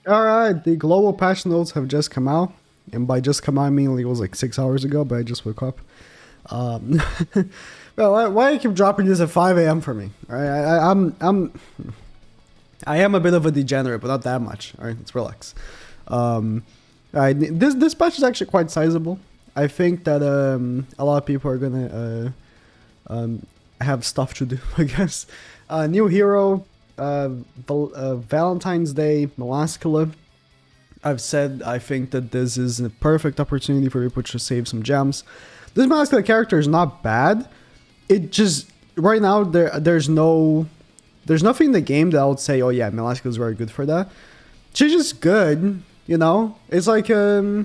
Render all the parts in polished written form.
All right, the global patch notes have just come out, and by just come out, I mean like, it was like 6 hours ago, but I just woke up. Um, well, why you keep dropping this at 5 a.m. for me? All right, I am a bit of a degenerate, but not that much. All right, let's relax. All right, this patch is actually quite sizable. I think that a lot of people are gonna have stuff to do. I guess. New hero, Valentine's Day, Melascula. I've said I think that this is a perfect opportunity for people to save some gems. This Melascula character is not bad. It just right now there's nothing in the game that I would say, oh yeah, Melascula is very good for that. She's just good, you know. It's like I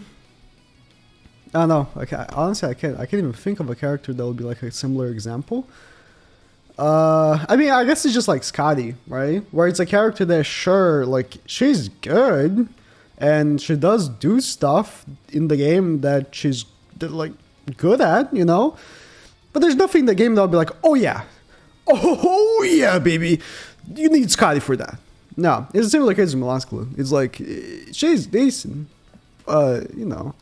don't know. Okay, honestly, I can't even think of a character that would be like a similar example. I mean, I guess it's just like Scotty, right? Where it's a character that sure, like she's good, and she does do stuff in the game that she's like good at, you know. But there's nothing in the game that'll be like, oh yeah, oh yeah, baby, you need Scotty for that. No, it's a similar case with Melascula. It's like she's decent, you know.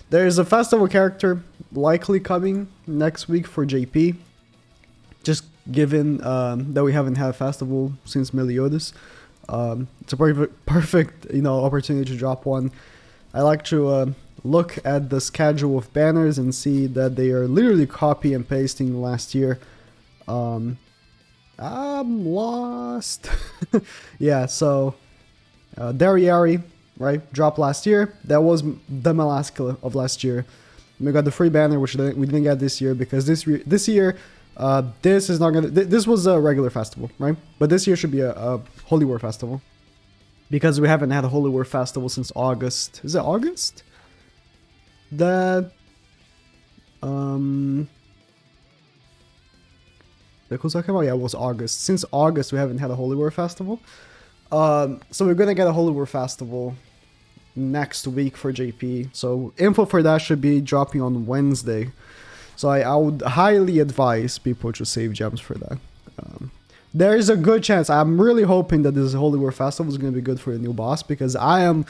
There's a festival character likely coming next week for JP. Just given that we haven't had a festival since Meliodas, it's a perfect opportunity to drop one. I like to look at the schedule of banners and see that they are literally copy and pasting last year. I'm lost. Yeah, so Dariari, right, dropped last year. That was the Melascula of last year. We got the free banner, which we didn't get this year because this year, this is not gonna. This was a regular festival, right? But this year should be a Holy War festival because we haven't had a Holy War festival since August. Is it August? That that was talking about? Yeah, it was August. Since August, we haven't had a Holy War festival. So we're gonna get a Holy War festival next week for JP. So info for that should be dropping on Wednesday. So I would highly advise people to save gems for that. There is a good chance. I'm really hoping that this Holy War festival is gonna be good for the new boss because I'm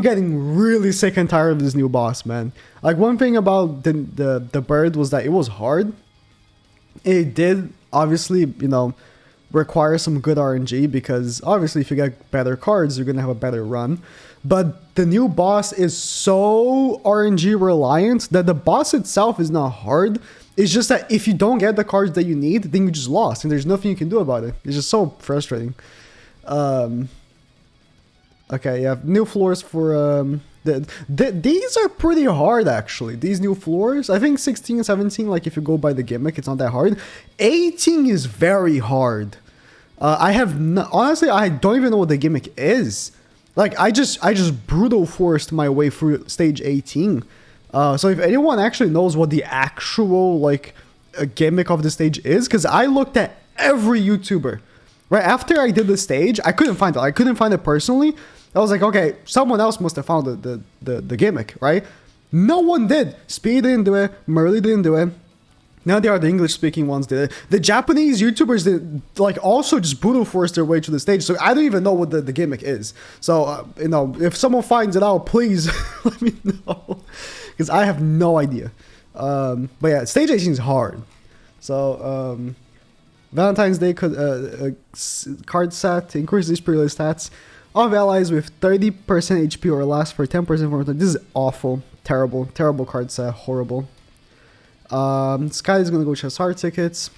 getting really sick and tired of this new boss, man. Like one thing about the bird was that it was hard. It did obviously, require some good RNG because obviously if you get better cards, you're gonna have a better run. But the new boss is so RNG reliant that the boss itself is not hard. It's just that if you don't get the cards that you need, then you just lost and there's nothing you can do about it. It's just so frustrating. Okay, yeah, new floors for these are pretty hard actually. These new floors, I think 16 and 17, like if you go by the gimmick, it's not that hard. 18 is very hard. Honestly, I don't even know what the gimmick is. Like I just brutal forced my way through stage 18. So if anyone actually knows what the actual gimmick of the stage is, because I looked at every YouTuber right after I did the stage, I couldn't find it. I couldn't find it personally. I was like, okay, someone else must have found the gimmick, right? No one did. Speed didn't do it. Merly didn't do it. Now they are the English-speaking ones did it. The Japanese YouTubers did also just brutal force their way to the stage. So I don't even know what the gimmick is. So if someone finds it out, please let me know because I have no idea. But yeah, stage 18 is hard. So Valentine's Day card set increase these pre stats of allies with 30% HP or less for 10% more. This is awful, terrible card set, horrible. Sky is gonna go chest hard tickets.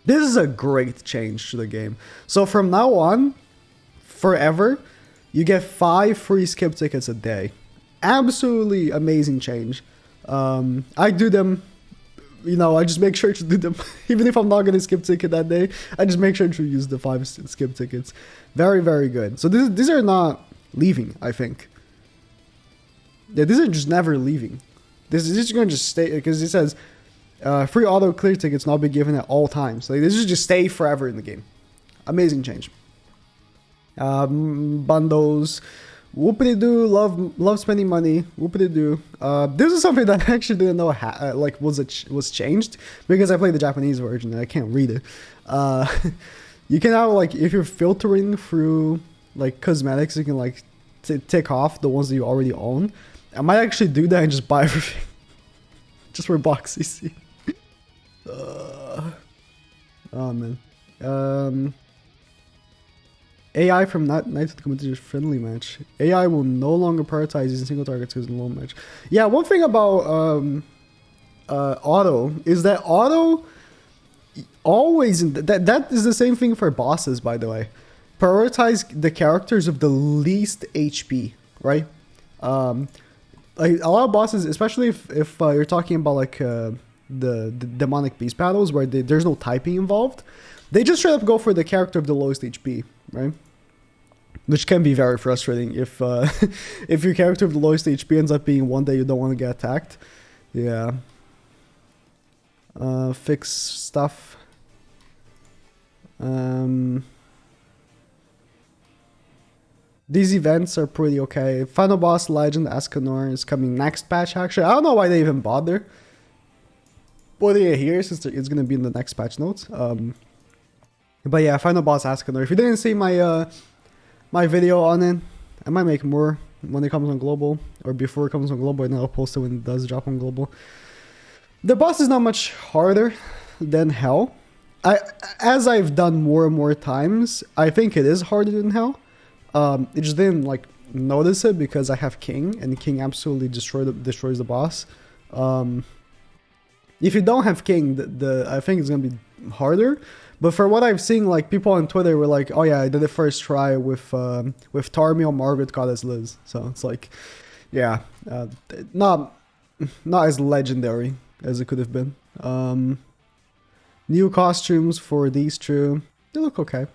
This is a great change to the game. So from now on, forever, you get 5 free skip tickets a day. Absolutely amazing change. I do them. I just make sure to do them. Even if I'm not going to skip ticket that day, I just make sure to use the 5 skip tickets. Very, very good. So these are not leaving, I think. Yeah, these are just never leaving. This is just going to just stay, because it says free auto clear tickets not be given at all times. So this is just stay forever in the game. Amazing change. Bundles. Whoopity-doo, love spending money. Whoopity-doo. This is something that I actually didn't know was changed because I played the Japanese version and I can't read it. You can now if you're filtering through like cosmetics you can like tick off the ones that you already own. I might actually do that and just buy everything. Just for box CC. Oh man. AI from Night to the competition friendly match. AI will no longer prioritize using single targets because in low match. Yeah, one thing about auto is that auto always that is the same thing for bosses, by the way. Prioritize the characters of the least HP, right? Like a lot of bosses, especially if you're talking about like the demonic beast battles where there's no typing involved, they just straight up go for the character of the lowest HP, right? Which can be very frustrating if if your character of the lowest HP ends up being one that you don't want to get attacked. Yeah. Fix stuff. These events are pretty okay. Final boss Legend Escanor is coming next patch, actually. I don't know why they even bother putting it here since it's going to be in the next patch notes. But yeah, Final boss Escanor. If you didn't see my my video on it, I might make more when it comes on global or before it comes on global, and I'll post it when it does drop on global. The boss is not much harder than Hell. As I've done more and more times, I think it is harder than Hell. It just didn't like notice it because I have King, and King absolutely destroys the boss. If you don't have King, I think it's gonna be harder. But for what I've seen, like people on Twitter were like, "Oh yeah, I did the first try with Tarmiel, Margaret, Goddess Liz." So it's like, yeah, not as legendary as it could have been. New costumes for these two, they look okay.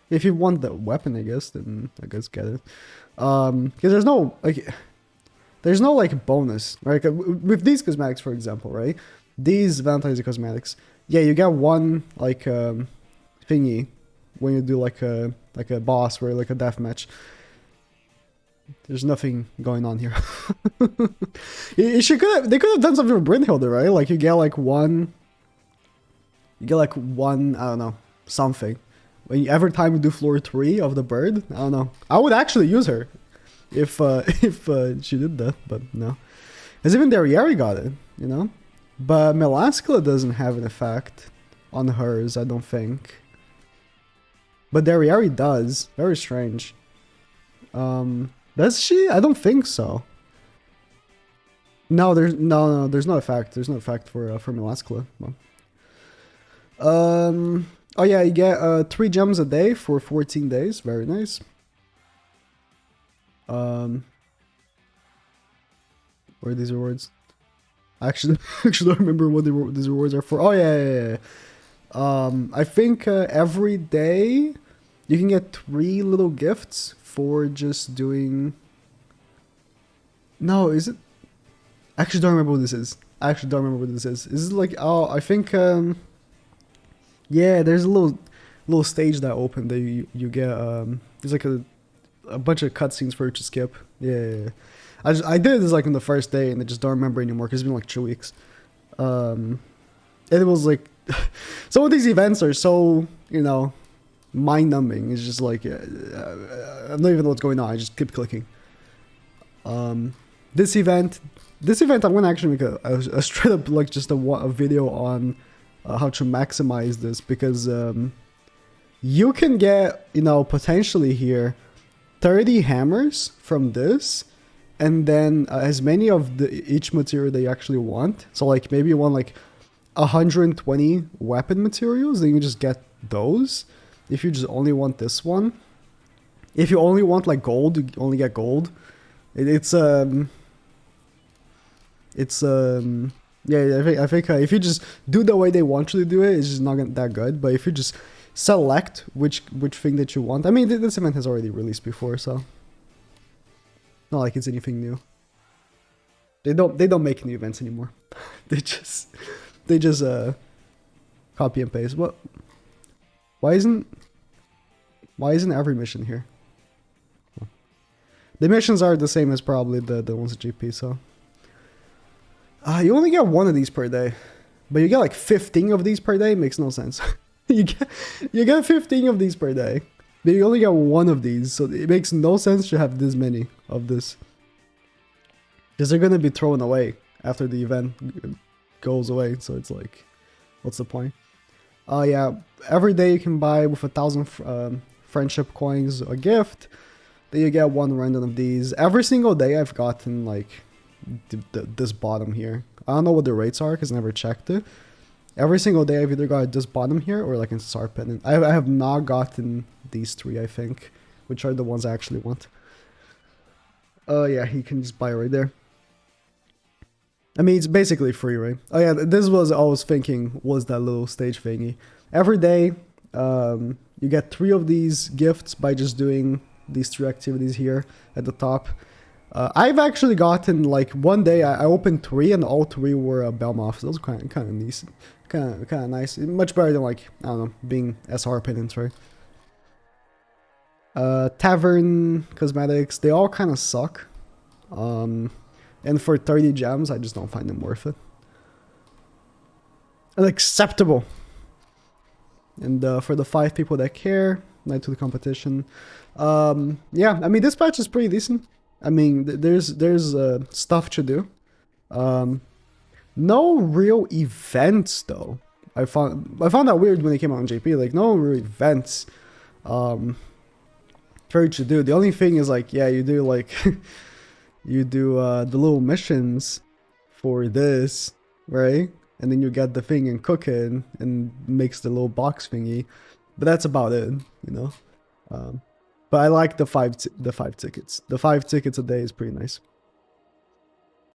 If you want the weapon, I guess, then I guess get it. Because there's no like bonus, right? With these cosmetics, for example, right? These Valentine's cosmetics, yeah, you get one like thingy when you do like a boss or like a death match. There's nothing going on here. They could have done something with Brynhilde, right? Like you get like one, I don't know, something. Every time you do floor 3 of the bird, I don't know. I would actually use her if she did that, but no. Because even Derriere got it, you know? But Melascula doesn't have an effect on hers, I don't think. But Derriere does. Very strange. Does she? I don't think so. No, there's no effect. There's no effect for Melascula. No. Oh yeah, you get 3 gems a day for 14 days. Very nice. Where are these rewards? Actually, don't remember what these rewards are for. Oh yeah. I think every day you can get 3 little gifts for just doing. No, is it? I actually don't remember what this is. Is this like? Oh, I think. Yeah, there's a little stage that opened that you get. There's like a bunch of cutscenes for you to skip. Yeah. I did this like on the first day and I just don't remember anymore because it's been like 2 weeks. And it was like some of these events are so, you know, mind numbing. It's just like I don't even know what's going on. I just keep clicking. This event I'm gonna actually make a straight up like just a video on how to maximize this, because you can get, you know, potentially here 30 hammers from this, and then as many of each material that you actually want. So like maybe you want like 120 weapon materials, then you just get those. If you just only want this one, if you only want like gold, you only get gold. It's yeah, I think if you just do the way they want you to do it, it's just not that good. But if you just select which thing that you want, I mean, this event has already released before, so not like it's anything new. They don't make new events anymore. they just copy and paste. What? Why isn't every mission here? The missions are the same as probably the ones at GP, so. You only get 1 of these per day, but you get like 15 of these per day. Makes no sense. you get 15 of these per day. But you only get one of these, so it makes no sense to have this many of this. Because they're gonna be thrown away after the event goes away, so it's like, what's the point? Yeah, every day you can buy with 1,000 friendship coins a gift. Then you get one random of these. Every single day I've gotten like this bottom here. I don't know what the rates are because I never checked it. Every single day I've either got this bottom here or like in Star Pendant. I have not gotten these three, I think, which are the ones I actually want. Yeah, you can just buy right there. I mean, it's basically free, right? Oh yeah, this was I was thinking was that little stage thingy. Every day, you get 3 of these gifts by just doing these 3 activities here at the top. I've actually gotten like one day I opened 3 and all 3 were Belmoths. Those were kind of nice, kind of nice. Much better than like I don't know being SR pendants, right? Tavern cosmetics, they all kind of suck. And for 30 gems, I just don't find them worth it. Unacceptable. And for the 5 people that care, night to the competition. Yeah, I mean this patch is pretty decent. I mean there's stuff to do. No real events though. I found that weird when it came out on JP. Like no real events. For you to do. The only thing is like yeah, you do like you do the little missions for this, right? And then you get the thing and cook it and makes the little box thingy. But that's about it, you know. But I like the 5 tickets. The 5 tickets a day is pretty nice.